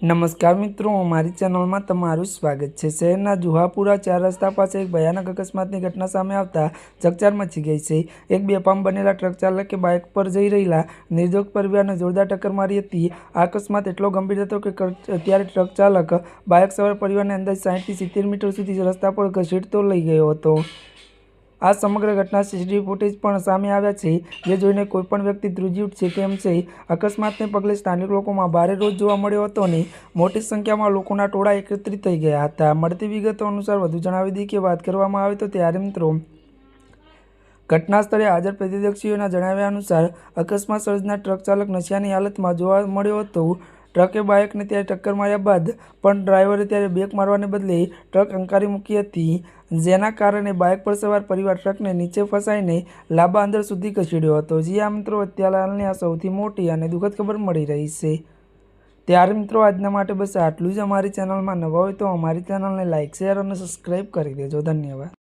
નમસ્કાર મિત્રો, અમારી ચેનલમાં તમારું સ્વાગત છે। શહેરના જુહાપુરા 4 રસ્તા પાસે એક ભયાનક અકસ્માતની ઘટના સામે આવતા ચકચાર મચી ગઈ છે। એક બેફામ બનેલા ટ્રક ચાલકે બાઇક પર જઈ રહેલા નિર્દોષ પરિવારને જોરદાર ટક્કર મારી હતી। આ અકસ્માત એટલો ગંભીર હતો કે ત્યારે ટ્રક ચાલક બાઇક સવાર પરિવારને અંદાજે 60 થી 70 મીટર સુધી રસ્તા પર ઘસેડતો લઈ ગયો હતો। આ સમગ્ર ઘટના સીસીટીવી ફૂટેજ પણ સામે આવ્યા છે, જે જોઈને કોઈપણ વ્યક્તિ ધ્રુજી ઉઠશે તેમ છે। અકસ્માતને પગલે સ્થાનિક લોકોમાં ભારે રોષ જોવા મળ્યો હતો અને મોટી સંખ્યામાં લોકોના ટોળા એકત્રિત થઈ ગયા હતા। મળતી વિગતો અનુસાર વધુ જણાવી દઈએ કે વાત કરવામાં આવે તો ત્યારે મિત્રો ઘટના સ્થળે હાજર પ્રત્યક્ષદર્શીઓના જણાવ્યા અનુસાર અકસ્માત સર્જનાર ટ્રક ચાલક નશિયાની હાલતમાં જોવા મળ્યો હતો। ટ્રકે બાઇકને ત્યારે ટક્કર માર્યા બાદ પણ ડ્રાઈવરે ત્યારે બ્રેક મારવાને બદલે ટ્રક હંકારી મૂકી હતી, જેના કારણે બાઇક પર સવાર પરિવાર ટ્રકને નીચે ફસાઈને લાંબા અંતર સુધી ખસેડ્યો હતો। જી હા મિત્રો, અત્યારે હાલની આ સૌથી મોટી અને દુઃખદ ખબર મળી રહી છે। ત્યારે મિત્રો આજના માટે બસ આટલું જ। અમારી ચેનલમાં નવા હોય તો અમારી ચેનલને લાઇક, શેર અને સબસ્ક્રાઈબ કરી દેજો। ધન્યવાદ।